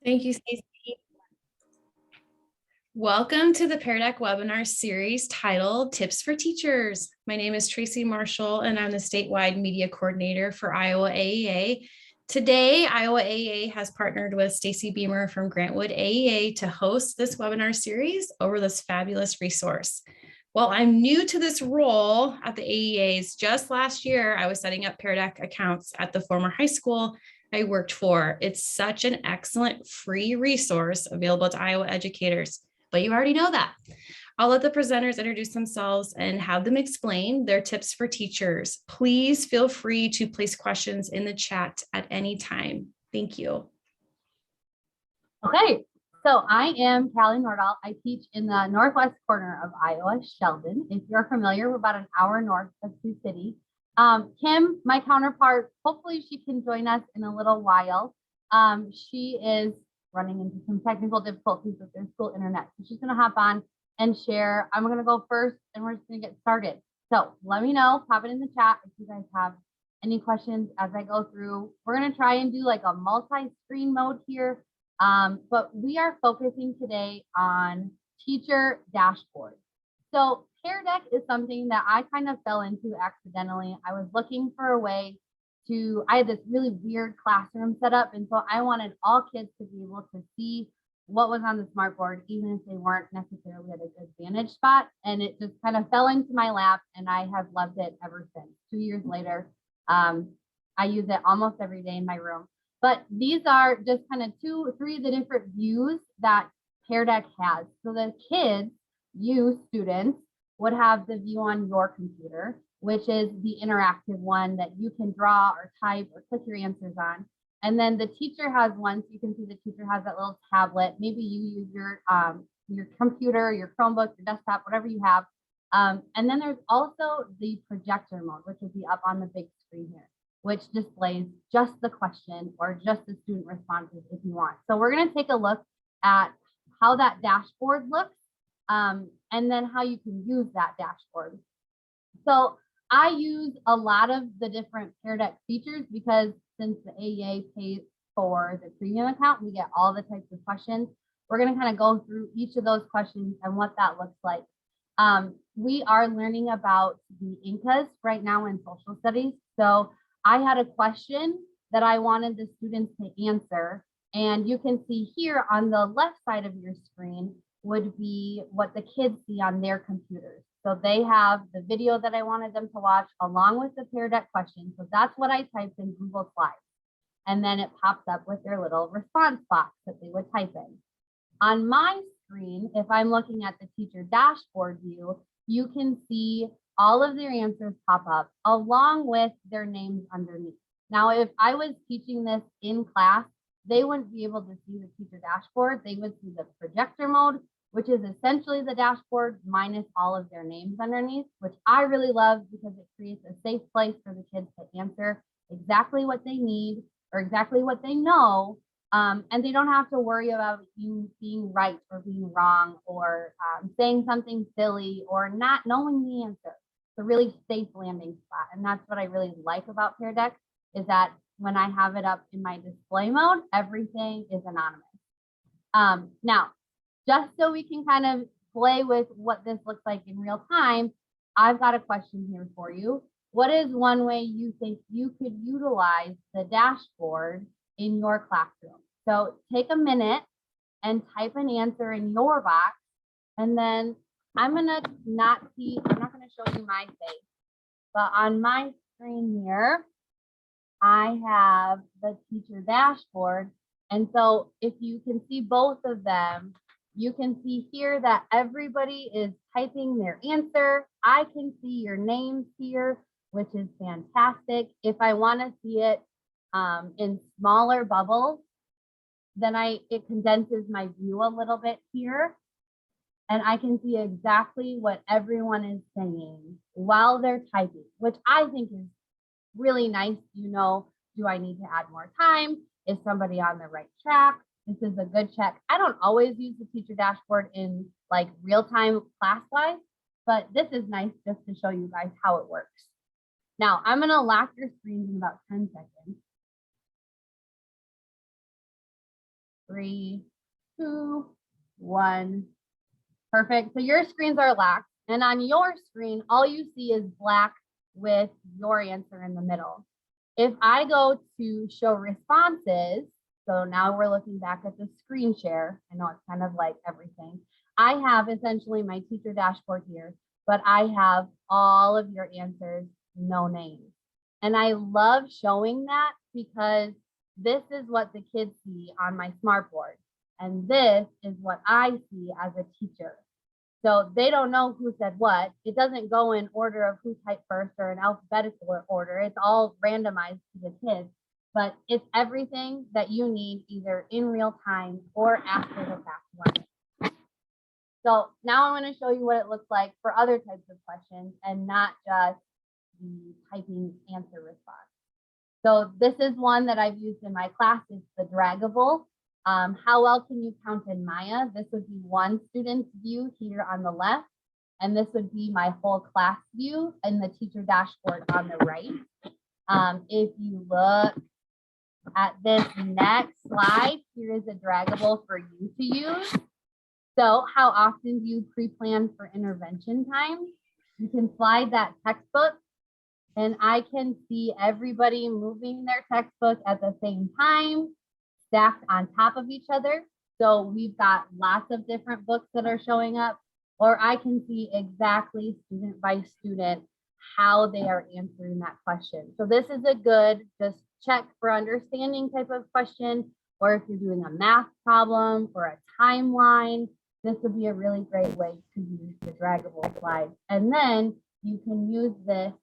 Thank you, Stacey. Welcome to the Pear Deck webinar series titled Tips for Teachers. My name is Tracy Marshall, and I'm the statewide media coordinator for Iowa AEA. Today, Iowa AEA has partnered with Stacey Beamer from Grantwood AEA to host this webinar series over this fabulous resource. While I'm new to this role at the AEAs, just last year, I was setting up Pear Deck accounts at the former high school I worked for. It's such an excellent free resource available to Iowa educators, but you already know that. I'll let the presenters introduce themselves and have them explain their tips for teachers. Please feel free to place questions in the chat at any time. Thank you. Okay, so I am Callie Nordahl. I teach in the northwest corner of Iowa, Sheldon. If you're familiar, we're about an hour north of Sioux City. Kim, my counterpart, hopefully she can join us in a little while. She is running into some technical difficulties with their school internet. So she's gonna hop on and share. I'm gonna go first and we're just gonna get started. So let me know, pop it in the chat if you guys have any questions as I go through. We're gonna try and do like a multi-screen mode here. But we are focusing today on teacher dashboard. So Pear Deck is something that I kind of fell into accidentally. I was looking for a way I had this really weird classroom set up. And so I wanted all kids to be able to see what was on the smartboard, even if they weren't necessarily at a good vantage spot. And it just kind of fell into my lap and I have loved it ever since. 2 years later, I use it almost every day in my room. But these are just kind of 2 or 3 of the different views that Pear Deck has. So the kids, you students, would have the view on your computer, which is the interactive one that you can draw or type or click your answers on. And then the teacher has one, so you can see the teacher has that little tablet. Maybe you use your computer, your Chromebook, your desktop, whatever you have. And then there's also the projector mode, which would be up on the big screen here, which displays just the question or just the student responses if you want. So we're going to take a look at how that dashboard looks and then how you can use that dashboard. So I use a lot of the different Pear Deck features because since the AEA pays for the premium account, we get all the types of questions. We're going to kind of go through each of those questions and what that looks like. We are learning about the Incas right now in social studies. So I had a question that I wanted the students to answer. And you can see here on the left side of your screen would be what the kids see on their computers. So they have the video that I wanted them to watch along with the Pear Deck question. So that's what I typed in Google Slides. And then it pops up with their little response box that they would type in. On my screen, if I'm looking at the teacher dashboard view, you can see all of their answers pop up along with their names underneath. Now, if I was teaching this in class, they wouldn't be able to see the teacher dashboard. They would see the projector mode, which is essentially the dashboard minus all of their names underneath, which I really love because it creates a safe place for the kids to answer exactly what they need or exactly what they know. And they don't have to worry about you being right or being wrong or saying something silly or not knowing the answer. It's a really safe landing spot. And that's what I really like about Pear Deck is that when I have it up in my display mode, everything is anonymous. Now, just so we can kind of play with what this looks like in real time, I've got a question here for you. What is one way you think you could utilize the dashboard in your classroom? So take a minute and type an answer in your box. And then I'm not gonna show you my face, but on my screen here, I have the teacher dashboard. And so if you can see both of them, you can see here that everybody is typing their answer. I can see your names here, which is fantastic. If I want to see it in smaller bubbles, then it condenses my view a little bit here. And I can see exactly what everyone is saying while they're typing, which I think is really nice. You know, do I need to add more time? Is somebody on the right track? This is a good check. I don't always use the teacher dashboard in like real-time class-wise, but this is nice just to show you guys how it works. Now, I'm going to lock your screens in about 10 seconds. 3, 2, 1. Perfect. So your screens are locked. And on your screen, all you see is black with your answer in the middle. If I go to show responses, so now we're looking back at the screen share. I know it's kind of like everything. I have essentially my teacher dashboard here, but I have all of your answers, no names. And I love showing that because this is what the kids see on my smartboard. And this is what I see as a teacher. So they don't know who said what. It doesn't go in order of who typed first or in alphabetical order. It's all randomized to the kids, but it's everything that you need either in real time or after the fact one. So now I'm going to show you what it looks like for other types of questions and not just the typing answer response. So this is one that I've used in my class. It's the Drawable. How well can you count in Maya? This would be one student's view here on the left, and this would be my whole class view and the teacher dashboard on the right. If you look at this next slide, here is a Drawable for you to use. So how often do you pre-plan for intervention time? You can slide that textbook, and I can see everybody moving their textbook at the same time, stacked on top of each other. So we've got lots of different books that are showing up, or I can see exactly student by student how they are answering that question. So this is a good just check for understanding type of question, or if you're doing a math problem or a timeline, this would be a really great way to use the Drawable Slide. And then you can use this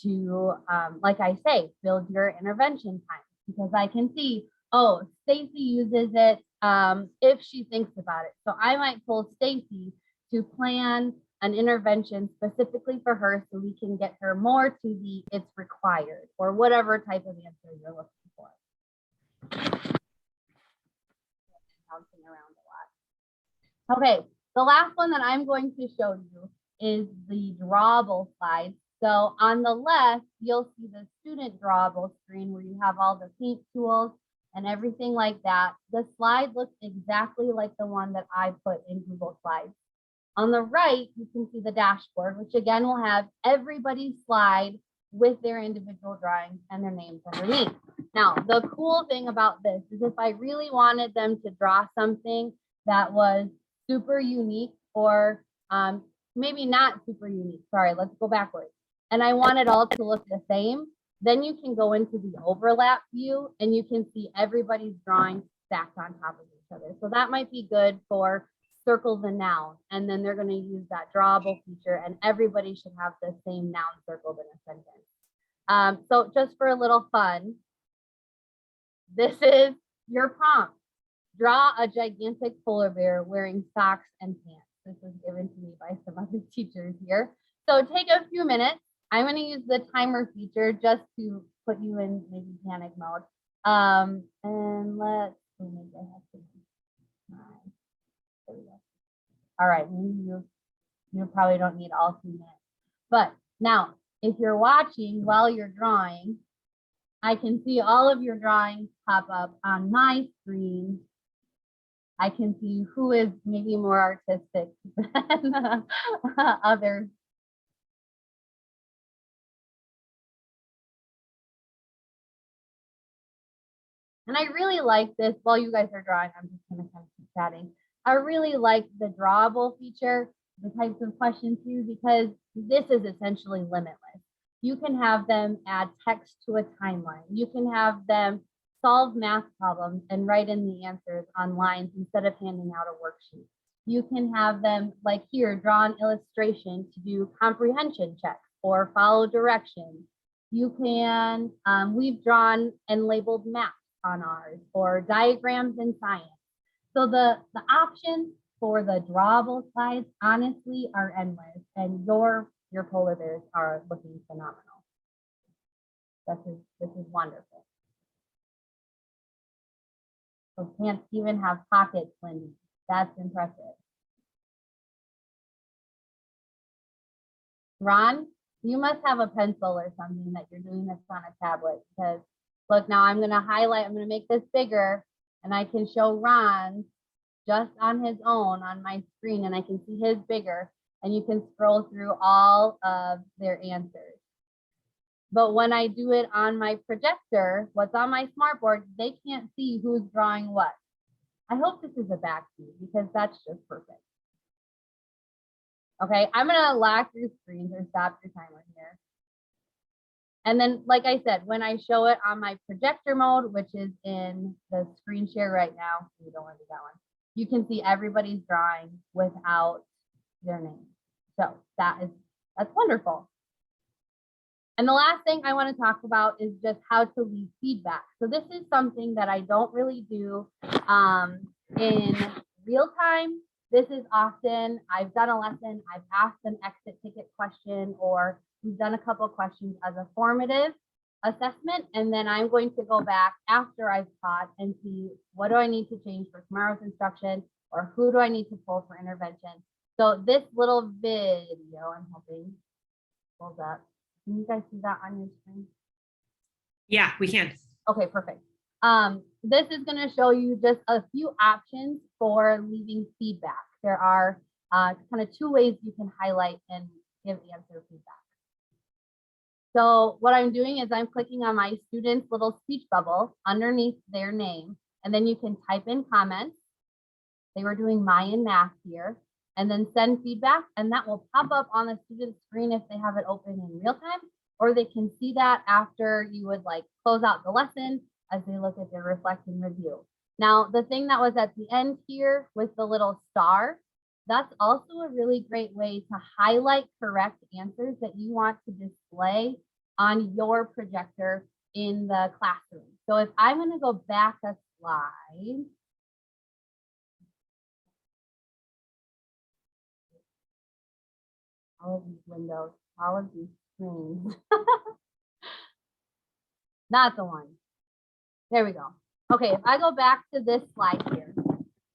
to, like I say, build your intervention time, because I can see, oh, Stacy uses it if she thinks about it. So I might pull Stacy to plan an intervention specifically for her so we can get her more to the it's required or whatever type of answer you're looking for. Bouncing around a lot. Okay, the last one that I'm going to show you is the Drawable Slide. So on the left, you'll see the student drawable screen where you have all the paint tools and everything like that. The slide looks exactly like the one that I put in Google Slides. On the right, you can see the dashboard, which again will have everybody's slide with their individual drawings and their names underneath. Now, the cool thing about this is if I really wanted them to draw something that was super unique or maybe not super unique, sorry, let's go backwards. And I want it all to look the same, then you can go into the overlap view and you can see everybody's drawings stacked on top of each other. So that might be good for circle the noun, and then they're going to use that drawable feature and everybody should have the same noun circled in a sentence. So just for a little fun, this is your prompt. Draw a gigantic polar bear wearing socks and pants. This was given to me by some other teachers here. So take a few minutes. I'm going to use the timer feature just to put you in maybe panic mode. And let's see, maybe I have to. There we go. All right, you probably don't need all 2 minutes. But now, if you're watching while you're drawing, I can see all of your drawings pop up on my screen. I can see who is maybe more artistic than others. And I really like this. While you guys are drawing, I'm just going to kind of keep chatting. I really like the drawable feature, the types of questions here, because this is essentially limitless. You can have them add text to a timeline. You can have them solve math problems and write in the answers on lines instead of handing out a worksheet. You can have them, like here, draw an illustration to do comprehension checks or follow directions. You can, we've drawn and labeled maps on ours or diagrams in science. So the options for the drawable slides honestly are endless, and your polar bears are looking phenomenal. This is wonderful. So can't even have pockets, Lindy. That's impressive. Ron, you must have a pencil or something that you're doing this on a tablet, because look, now I'm going to highlight, I'm going to make this bigger. and I can show Ron just on his own on my screen, and I can see his bigger, and you can scroll through all of their answers. But when I do it on my projector, what's on my smartboard, they can't see who's drawing what. I hope this is a back view because that's just perfect. Okay, I'm gonna lock your screens or stop your timer here. And then, like I said, when I show it on my projector mode, which is in the screen share right now, you don't want to do that one, you can see everybody's drawing without their name. So that's wonderful. And the last thing I want to talk about is just how to leave feedback. So this is something that I don't really do in real time. This is often, I've done a lesson, I've asked an exit ticket question, or we've done a couple of questions as a formative assessment. And then I'm going to go back after I've taught and see what do I need to change for tomorrow's instruction, or who do I need to pull for intervention. So this little video, I'm hoping, pulls up. Can you guys see that on your screen? Yeah, we can. Okay, perfect. This is going to show you just a few options for leaving feedback. There are kind of two ways you can highlight and give answer feedback. So what I'm doing is I'm clicking on my student's little speech bubble underneath their name, and then you can type in comments. They were doing Mayan math here, and then send feedback, and that will pop up on the student's screen if they have it open in real time, or they can see that after you would like close out the lesson as they look at their reflect and review. Now, the thing that was at the end here with the little star, that's also a really great way to highlight correct answers that you want to display on your projector in the classroom. So if I'm going to go back a slide, all of these windows, all of these screens. Not the one. There we go. Okay, if I go back to this slide here,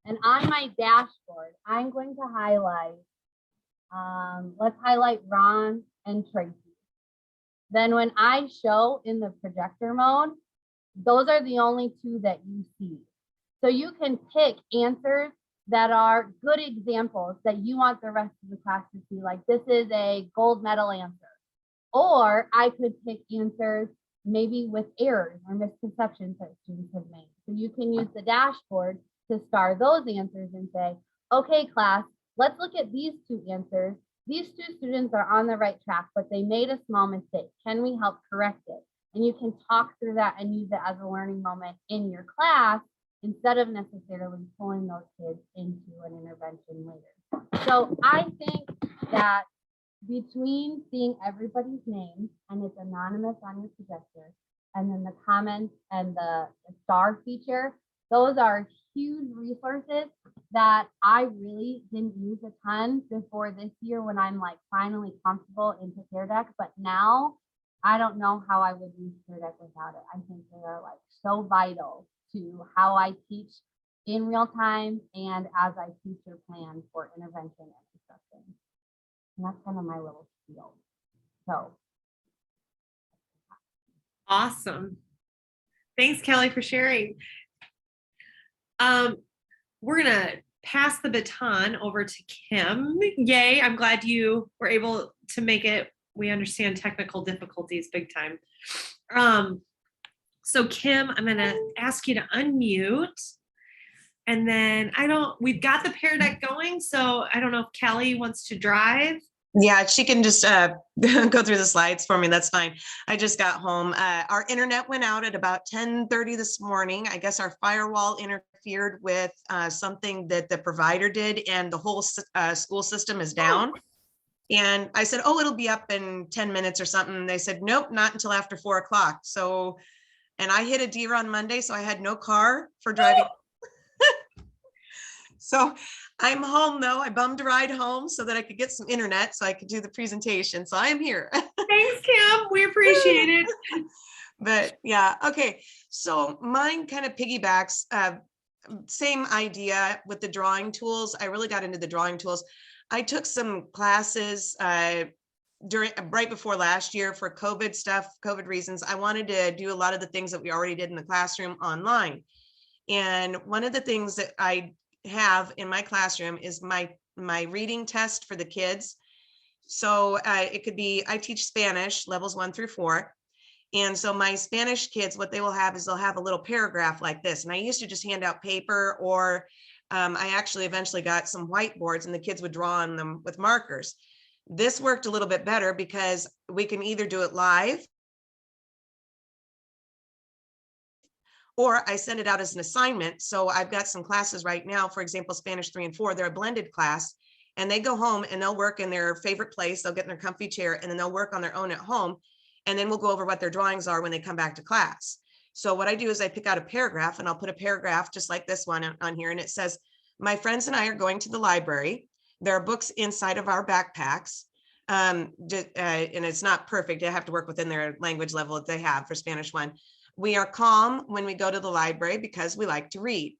and on my dashboard, I'm going to highlight, let's highlight Ron and Tracy. Then when I show in the projector mode, those are the only two that you see. So you can pick answers that are good examples that you want the rest of the class to see, like this is a gold medal answer. Or I could pick answers maybe with errors or misconceptions that students have made. So you can use the dashboard to star those answers and say, okay, class, let's look at these two answers. These two students are on the right track, but they made a small mistake. Can we help correct it? And you can talk through that and use it as a learning moment in your class instead of necessarily pulling those kids into an intervention later. So I think that between seeing everybody's name, and it's anonymous on your projector, and then the comments and the star feature, those are huge resources that I really didn't use a ton before this year when I'm like finally comfortable into Pear Deck. But now I don't know how I would use Pear Deck without it. I think they are like so vital to how I teach in real time and as I teach your plan for intervention and instruction. And that's kind of my little spiel. So Awesome. Thanks, Callie, for sharing. We're gonna pass the baton over to Kim. Yay, I'm glad you were able to make it. We understand technical difficulties big time. So Kim, I'm gonna ask you to unmute. And then we've got the Pear Deck going, so I don't know if Callie wants to drive. Yeah, she can just go through the slides for me. That's fine. I just got home. Our internet went out at about 10:30 this morning. I guess our firewall interfered with something that the provider did, and the whole school system is down. And I said, oh, it'll be up in 10 minutes or something. And they said, nope, not until after 4 o'clock. So, and I hit a deer on Monday, so I had no car for driving. So I'm home though. I bummed a ride home so that I could get some internet so I could do the presentation. So I'm here. Thanks, Kim. We appreciate it. But yeah, okay. So mine kind of piggybacks, same idea with the drawing tools. I really got into the drawing tools. I took some classes right before last year for COVID stuff, COVID reasons. I wanted to do a lot of the things that we already did in the classroom online. And one of the things that I have in my classroom is my reading test for the kids. So it could be, I teach Spanish levels 1 through 4. And so my Spanish kids, what they will have is they'll have a little paragraph like this. And I used to just hand out paper, or I actually eventually got some whiteboards and the kids would draw on them with markers. This worked a little bit better because we can either do it live, or I send it out as an assignment. So I've got some classes right now, for example, Spanish 3 and 4, they're a blended class, and they go home and they'll work in their favorite place. They'll get in their comfy chair and then they'll work on their own at home. And then we'll go over what their drawings are when they come back to class. So what I do is I pick out a paragraph, and I'll put a paragraph just like this one on here. And it says, my friends and I are going to the library. There are books inside of our backpacks. And it's not perfect. I have to work within their language level that they have for Spanish 1. We are calm when we go to the library because we like to read.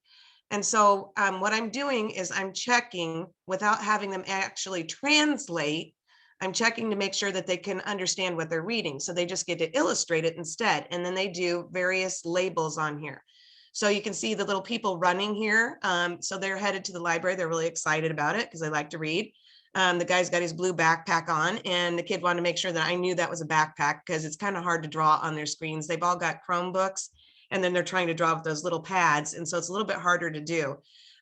And so what I'm doing is I'm checking without having them actually translate. I'm checking to make sure that they can understand what they're reading. So they just get to illustrate it instead. And then they do various labels on here. So you can see the little people running here. So they're headed to the library. They're really excited about it because they like to read. The guy's got his blue backpack on, and the kid wanted to make sure that I knew that was a backpack because it's kind of hard to draw on their screens. They've all got Chromebooks, and then they're trying to draw with those little pads. And so it's a little bit harder to do.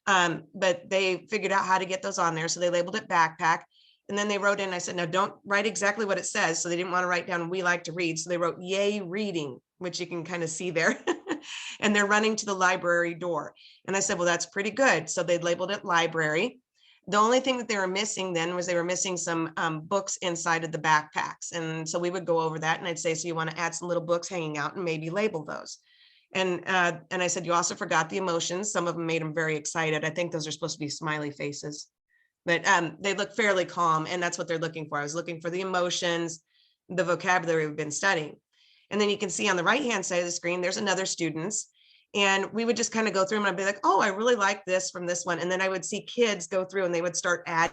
But they figured out how to get those on there. So they labeled it backpack. And then they wrote in, I said, no, don't write exactly what it says. So they didn't want to write down, we like to read. So they wrote, yay, reading, which you can kind of see there. And they're running to the library door. And I said, well, that's pretty good. So they labeled it library. The only thing that they were missing then was they were missing some books inside of the backpacks. And so we would go over that and I'd say, so you want to add some little books hanging out and maybe label those. And I said, you also forgot the emotions. Some of them made them very excited. I think those are supposed to be smiley faces. But they look fairly calm, and that's what they're looking for. I was looking for the emotions, the vocabulary we've been studying. And then you can see on the right-hand side of the screen, there's another students. And we would just kind of go through them and I'd be like, oh, I really like this from this one. And then I would see kids go through and they would start adding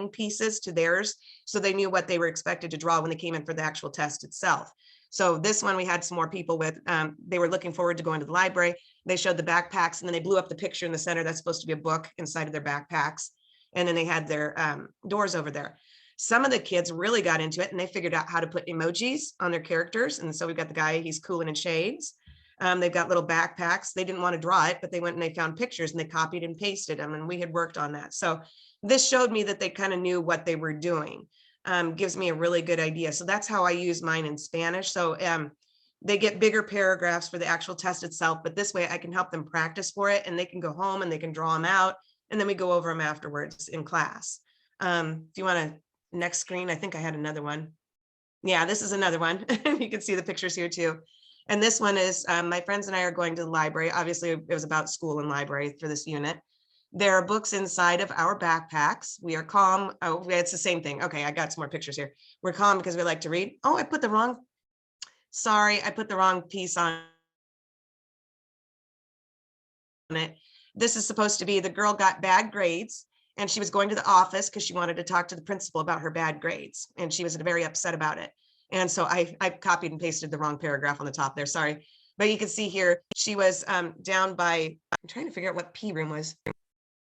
pieces to theirs. So they knew what they were expected to draw when they came in for the actual test itself. So this one, we had some more people with, they were looking forward to going to the library. They showed the backpacks and then they blew up the picture in the center. That's supposed to be a book inside of their backpacks. And then they had their doors over there. Some of the kids really got into it and they figured out how to put emojis on their characters. And so we've got the guy, he's cool and in shades. They've got little backpacks. They didn't want to draw it, but they went and they found pictures and they copied and pasted them. And we had worked on that. So this showed me that they kind of knew what they were doing. Gives me a really good idea. So that's how I use mine in Spanish. So they get bigger paragraphs for the actual test itself, but this way I can help them practice for it and they can go home and they can draw them out. And then we go over them afterwards in class. If you want to next screen, I think I had another one. Yeah, this is another one. You can see the pictures here too. And this one is my friends and I are going to the library. Obviously it was about school and library for this unit. There are books inside of our backpacks. We are calm. Oh, it's the same thing. Okay, I got some more pictures here. We're calm because we like to read. Oh, I put the wrong, sorry, I put the wrong piece on it. This is supposed to be the girl got bad grades and she was going to the office because she wanted to talk to the principal about her bad grades. And she was very upset about it. And so I copied and pasted the wrong paragraph on the top there, sorry. But you can see here, she was down by, I'm trying to figure out what P room was.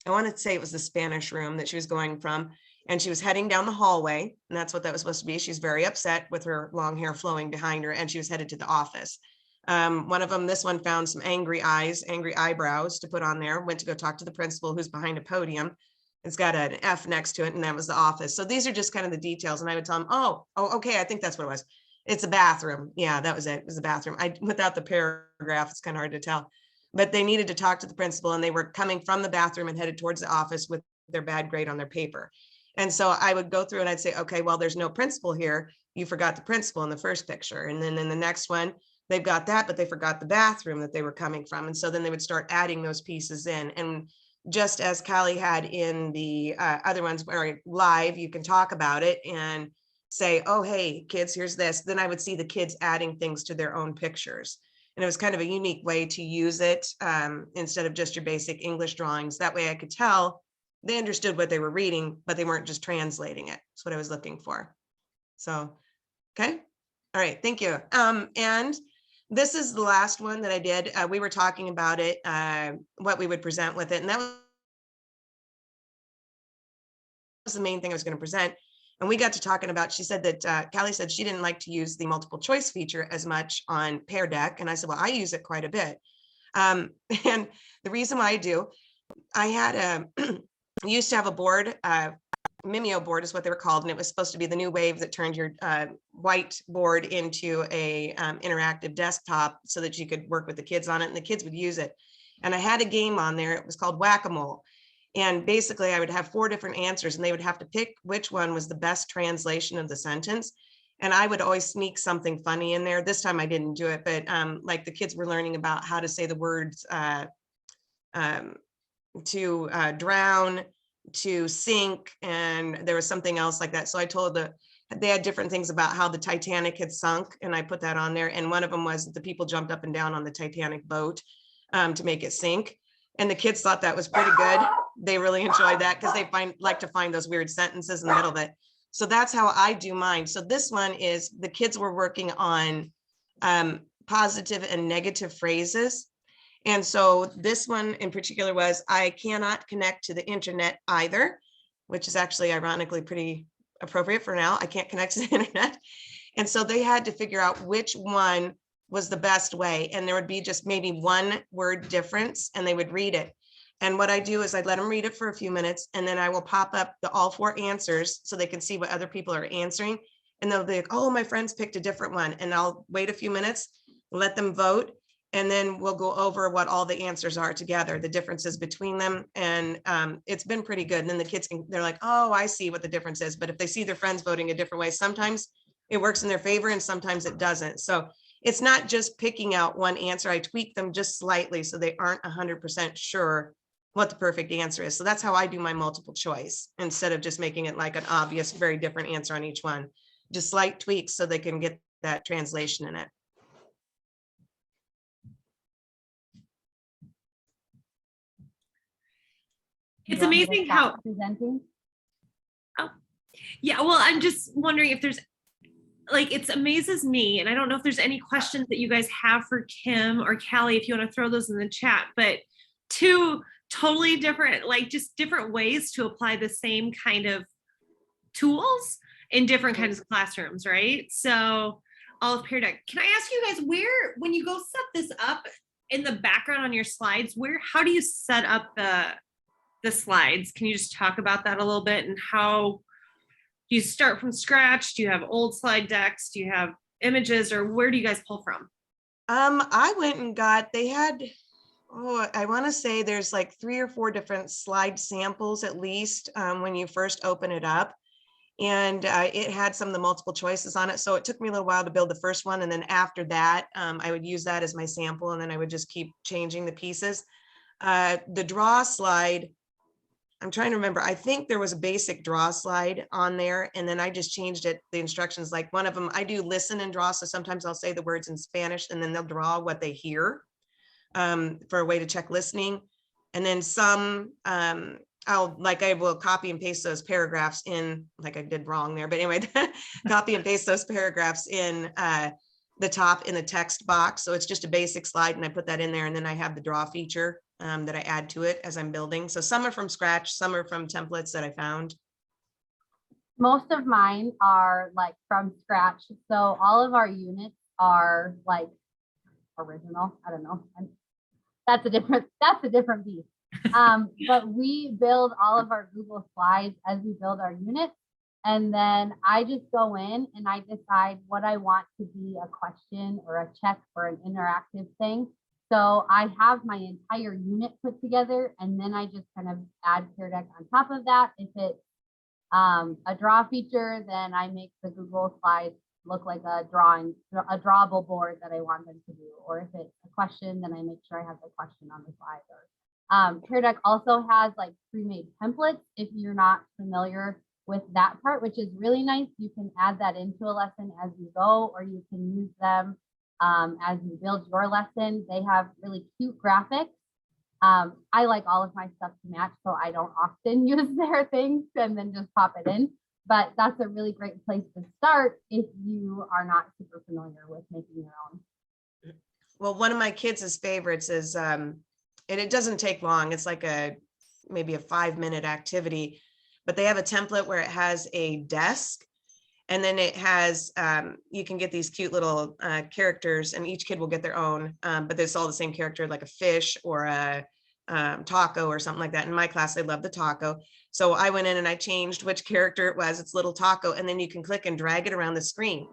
I want to say it was the Spanish room that she was going from, and she was heading down the hallway, and that's what that was supposed to be. She's very upset with her long hair flowing behind her, and she was headed to the office. One of them, this one, found some angry eyes, angry eyebrows to put on there, went to go talk to the principal who's behind a podium. It's got an F next to it, and that was the office. So these are just kind of the details, and I would tell them, oh, okay, I think that's what it was. It's a bathroom. Yeah, that was it. It was a bathroom. Without the paragraph, it's kind of hard to tell. But they needed to talk to the principal and they were coming from the bathroom and headed towards the office with their bad grade on their paper. And so I would go through and I'd say, okay, well, there's no principal here. You forgot the principal in the first picture. And then in the next one, they've got that, but they forgot the bathroom that they were coming from. And so then they would start adding those pieces in. And just as Callie had in the other ones where live, you can talk about it and say, oh, hey, kids, here's this. Then I would see the kids adding things to their own pictures. And it was kind of a unique way to use it instead of just your basic English drawings. That way I could tell they understood what they were reading, but they weren't just translating it. That's what I was looking for. So, okay. All right, thank you. And This is the last one that I did. We were talking about it, what we would present with it. And that was the main thing I was going to present. And we got to talking about, she said that Callie said she didn't like to use the multiple choice feature as much on Pear Deck. And I said, well, I use it quite a bit. And the reason why I do, I had used to have a board, Mimeo board is what they were called, and it was supposed to be the new wave that turned your white board into a interactive desktop so that you could work with the kids on it and the kids would use it. And I had a game on there, it was called Whack-A-Mole. And basically I would have 4 different answers and they would have to pick which one was the best translation of the sentence. And I would always sneak something funny in there. This time I didn't do it, but like the kids were learning about how to say the words to drown, to sink, and there was something else like that. So I told they had different things about how the Titanic had sunk, and I put that on there. And one of them was that the people jumped up and down on the Titanic boat to make it sink. And the kids thought that was pretty good. They really enjoyed that because they like to find those weird sentences in the middle of it. So that's how I do mine. So this one is the kids were working on positive and negative phrases. And so this one in particular was, I cannot connect to the internet either, which is actually ironically pretty appropriate for now. I can't connect to the internet. And so they had to figure out which one was the best way. And there would be just maybe 1 word difference and they would read it. And what I do is I let them read it for a few minutes and then I will pop up all 4 answers so they can see what other people are answering. And they'll be like, oh, my friends picked a different one. And I'll wait a few minutes, let them vote. And then we'll go over what all the answers are together, the differences between them. And it's been pretty good. And then the kids they're like, oh, I see what the difference is. But if they see their friends voting a different way, sometimes it works in their favor and sometimes it doesn't. So it's not just picking out one answer. I tweak them just slightly so they aren't 100% sure what the perfect answer is. So that's how I do my multiple choice instead of just making it like an obvious, very different answer on each one. Just slight tweaks so they can get that translation in it. It's amazing how presenting. Oh, yeah. Well, I'm just wondering if there's like, it amazes me, and I don't know if there's any questions that you guys have for Kim or Callie, if you want to throw those in the chat, but 2 totally different, like just different ways to apply the same kind of tools in different kinds of classrooms, right? So all of Pear Deck. Can I ask you guys where, when you go set this up in the background on your slides, how do you set up the slides? Can you just talk about that a little bit and how do you start from scratch? Do you have old slide decks? Do you have images, or where do you guys pull from? I went and got, they had, I want to say there's like 3 or 4 different slide samples at least when you first open it up. And it had some of the multiple choices on it. So it took me a little while to build the first one. And then after that, I would use that as my sample. And then I would just keep changing the pieces. The draw slide, I'm trying to remember. I think there was a basic draw slide on there. And then I just changed it. The instructions, like one of them, I do listen and draw. So sometimes I'll say the words in Spanish and then they'll draw what they hear for a way to check listening. And then some, I will copy and paste those paragraphs in, like I did wrong there, but anyway, copy and paste those paragraphs in the top in the text box. So it's just a basic slide and I put that in there. And then I have the draw feature that I add to it as I'm building. So some are from scratch, some are from templates that I found. Most of mine are like from scratch. So all of our units are like original. I don't know. That's a different beast. But we build all of our Google Slides as we build our units. And then I just go in and I decide what I want to be a question or a check or an interactive thing. So I have my entire unit put together and then I just kind of add Pear Deck on top of that. If it's a draw feature, then I make the Google Slides look like a drawable board that I want them to do. Or if it's a question, then I make sure I have the question on the slide. Or Pear Deck also has like pre-made templates if you're not familiar with that part, which is really nice. You can add that into a lesson as you go, or you can use them as you build your lesson. They have really cute graphics. I like all of my stuff to match, so I don't often use their things and then just pop it in. But that's a really great place to start if you are not super familiar with making your own. Well, one of my kids' favorites is, and it doesn't take long. It's like maybe a 5-minute activity, but they have a template where it has a desk, and then it has, you can get these cute little characters, and each kid will get their own, but it's all the same character, like a fish or a taco or something like that. In my class, they love the taco. So I went in and I changed which character it was. It's little taco, and then you can click and drag it around the screen.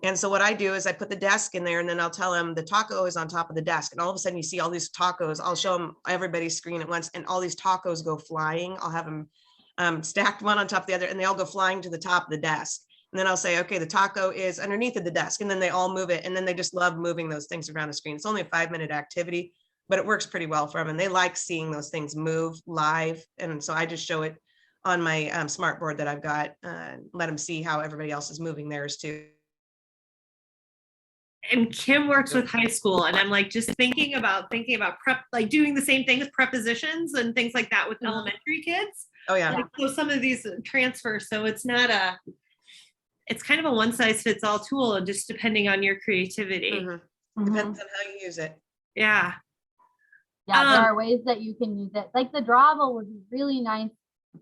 And so what I do is I put the desk in there, and then I'll tell them the taco is on top of the desk. And all of a sudden you see all these tacos. I'll show them everybody's screen at once, and all these tacos go flying. I'll have them stacked one on top of the other, and they all go flying to the top of the desk. And then I'll say, okay, the taco is underneath of the desk. And then they all move it. And then they just love moving those things around the screen. It's only a 5-minute activity, but it works pretty well for them. And they like seeing those things move live. And so I just show it on my smart board that I've got, let them see how everybody else is moving theirs too. And Kim works with high school, and I'm like just thinking about prep, like doing the same thing with prepositions and things like that with elementary kids. Oh yeah. Like, so some of these transfer, so it's kind of a one size fits all tool, and just depending on your creativity. Depends on how you use it. Yeah. Yeah, there are ways that you can use it. Like the drawable would be really nice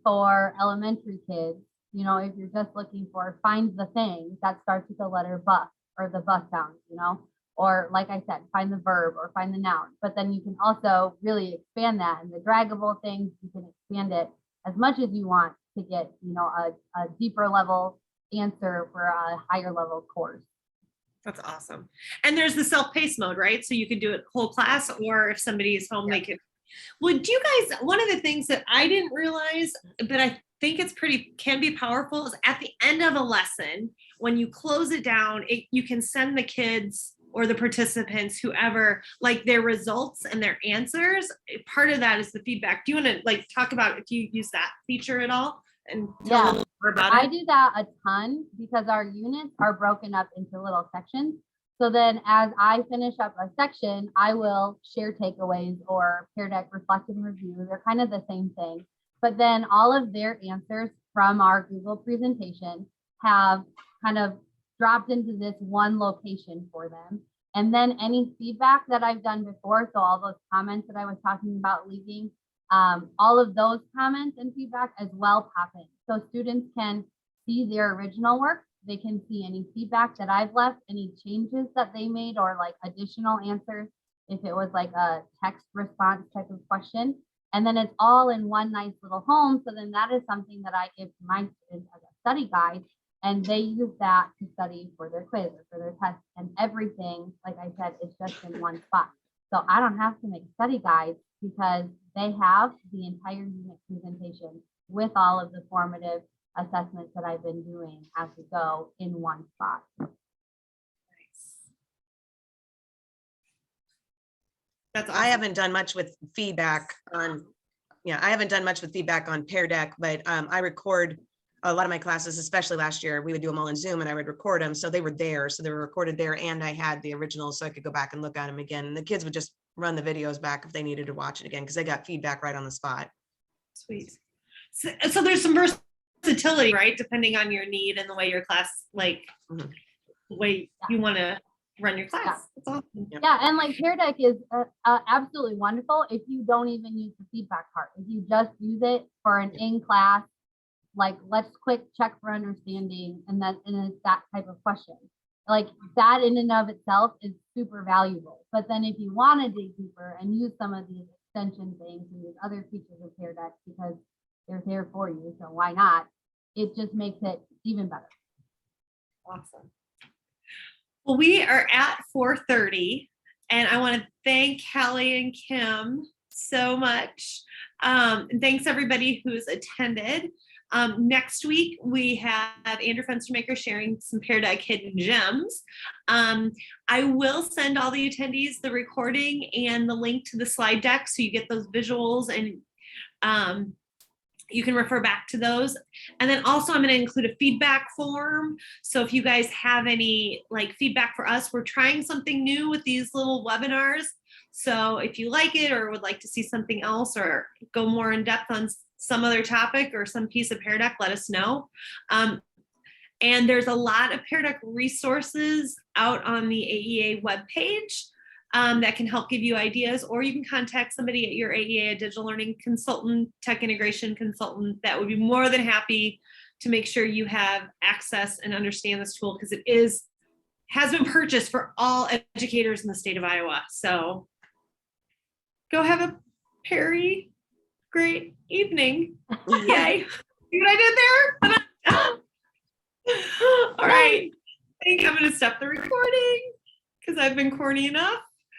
for elementary kids. You know, if you're just looking for find the thing that starts with the letter bus or the bus sound, you know, or like I said, find the verb or find the noun. But then you can also really expand that, and the draggable things, you can expand it as much as you want to get, you know, a deeper level answer for a higher level course. That's awesome. And there's the self-paced mode, right? So you could do it whole class, or if somebody is home, they could. Would you guys, one of the things that I didn't realize, but I think it's can be powerful, is at the end of a lesson, when you close it down, you can send the kids or the participants, whoever, like their results and their answers. Part of that is the feedback. Do you want to like talk about if you use that feature at all? And tell a little more about it? I do that a ton because our units are broken up into little sections. So then as I finish up a section, I will share takeaways or Pear Deck reflect and review. They're kind of the same thing. But then all of their answers from our Google presentation have kind of dropped into this one location for them. And then any feedback that I've done before, so all those comments that I was talking about leaving, all of those comments and feedback as well pop in. So students can see their original work. They can see any feedback that I've left, any changes that they made, or like additional answers if it was like a text response type of question. And then it's all in one nice little home. So then that is something that I give to my students as a study guide, and they use that to study for their quiz or for their test, and everything, like I said, is just in one spot. So I don't have to make study guides because they have the entire unit presentation with all of the formative assessments that I've been doing as we go in one spot. That's awesome. I haven't done much with feedback on, I haven't done much with feedback on Pear Deck, but I record a lot of my classes, especially last year. We would do them all in Zoom, and I would record them. So they were there. So they were recorded there, and I had the originals, so I could go back and look at them again. And the kids would just run the videos back if they needed to watch it again, because they got feedback right on the spot. Sweet. So there's some versatility, right? Depending on your need and the way your class, like the way you want to run your class. That's awesome. Yeah, and like Pear Deck is absolutely wonderful if you don't even use the feedback part. If you just use it for an in-class, like let's quick check for understanding, and it's that type of question. Like that in and of itself is super valuable. But then if you want to dig deeper and use some of these extension things and these other features of Pear Deck, because they're there for you, so why not? It just makes it even better. Awesome. Well, we are at 4:30, and I want to thank Callie and Kim so much. And thanks everybody who's attended. Next week, we have Andrew Fenstermaker sharing some Pear Deck hidden gems. I will send all the attendees the recording and the link to the slide deck, so you get those visuals, and you can refer back to those. And then also I'm going to include a feedback form. So if you guys have any like feedback for us, we're trying something new with these little webinars. So if you like it or would like to see something else or go more in depth on some other topic or some piece of Pear Deck, let us know. And there's a lot of Pear Deck resources out on the AEA webpage. that can help give you ideas, or you can contact somebody at your AEA, a digital learning consultant, tech integration consultant, that would be more than happy to make sure you have access and understand this tool, because it has been purchased for all educators in the state of Iowa. So go have a very great evening. Yay. See what I did there? All right. I think I'm going to stop the recording because I've been corny enough.